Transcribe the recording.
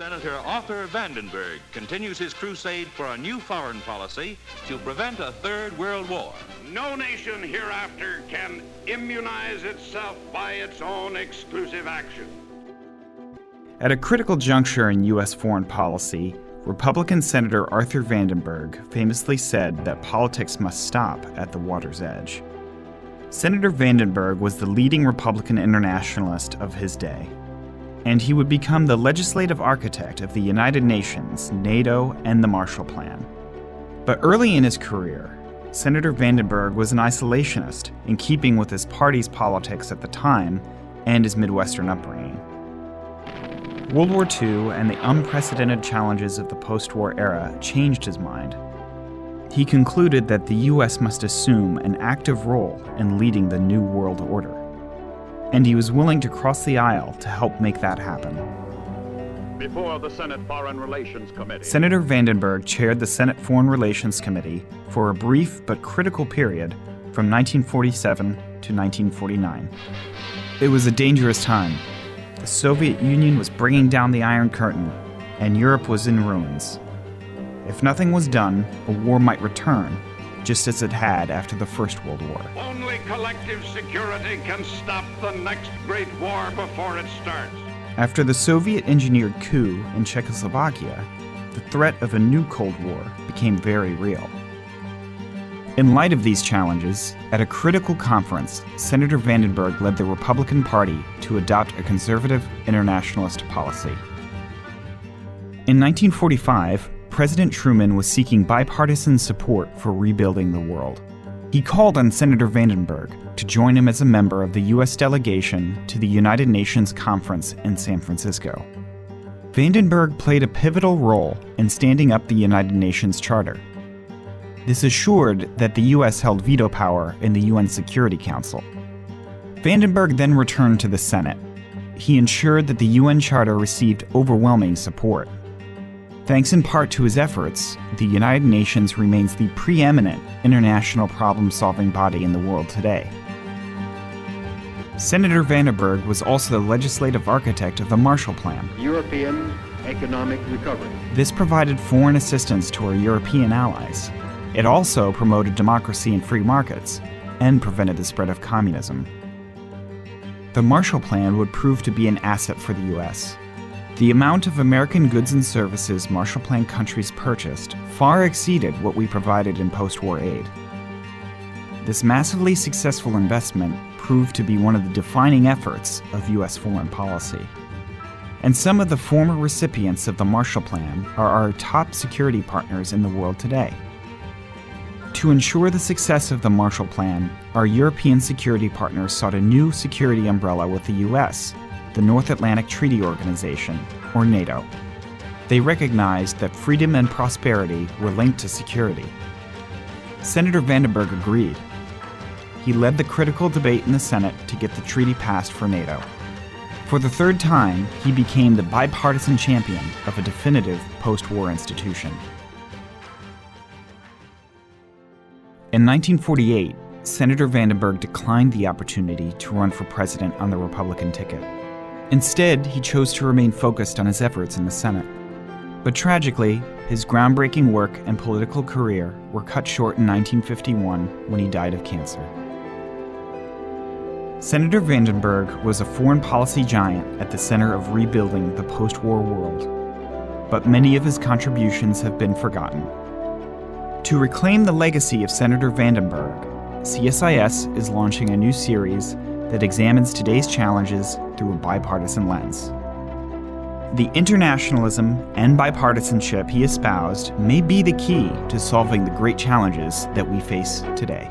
Senator Arthur Vandenberg continues his crusade for a new foreign policy to prevent a third world war. No nation hereafter can immunize itself by its own exclusive action. At a critical juncture in U.S. foreign policy, Republican Senator Arthur Vandenberg famously said that politics must stop at the water's edge. Senator Vandenberg was the leading Republican internationalist of his day, and he would become the legislative architect of the United Nations, NATO, and the Marshall Plan. But early in his career, Senator Vandenberg was an isolationist in keeping with his party's politics at the time and his Midwestern upbringing. World War II and the unprecedented challenges of the post-war era changed his mind. He concluded that the U.S. must assume an active role in leading the New World Order, and he was willing to cross the aisle to help make that happen. Before the Senate Foreign Relations Committee. Senator Vandenberg chaired the Senate Foreign Relations Committee for a brief but critical period from 1947 to 1949. It was a dangerous time. The Soviet Union was bringing down the Iron Curtain, and Europe was in ruins. If nothing was done, a war might return, just as it had after the First World War. Only collective security can stop the next great war before it starts. After the Soviet-engineered coup in Czechoslovakia, the threat of a new Cold War became very real. In light of these challenges, at a critical conference, Senator Vandenberg led the Republican Party to adopt a conservative internationalist policy. In 1945, President Truman was seeking bipartisan support for rebuilding the world. He called on Senator Vandenberg to join him as a member of the U.S. delegation to the United Nations Conference in San Francisco. Vandenberg played a pivotal role in standing up the United Nations Charter. This assured that the U.S. held veto power in the UN Security Council. Vandenberg then returned to the Senate. He ensured that the UN Charter received overwhelming support. Thanks in part to his efforts, the United Nations remains the preeminent international problem-solving body in the world today. Senator Vandenberg was also the legislative architect of the Marshall Plan. European economic recovery. This provided foreign assistance to our European allies. It also promoted democracy and free markets, and prevented the spread of communism. The Marshall Plan would prove to be an asset for the U.S. The amount of American goods and services Marshall Plan countries purchased far exceeded what we provided in post-war aid. This massively successful investment proved to be one of the defining efforts of U.S. foreign policy. And some of the former recipients of the Marshall Plan are our top security partners in the world today. To ensure the success of the Marshall Plan, our European security partners sought a new security umbrella with the U.S., the North Atlantic Treaty Organization, or NATO. They recognized that freedom and prosperity were linked to security. Senator Vandenberg agreed. He led the critical debate in the Senate to get the treaty passed for NATO. For the third time, he became the bipartisan champion of a definitive post-war institution. In 1948, Senator Vandenberg declined the opportunity to run for president on the Republican ticket. Instead, he chose to remain focused on his efforts in the Senate. But tragically, his groundbreaking work and political career were cut short in 1951 when he died of cancer. Senator Vandenberg was a foreign policy giant at the center of rebuilding the post-war world, but many of his contributions have been forgotten. To reclaim the legacy of Senator Vandenberg, CSIS is launching a new series that examines today's challenges through a bipartisan lens. The internationalism and bipartisanship he espoused may be the key to solving the great challenges that we face today.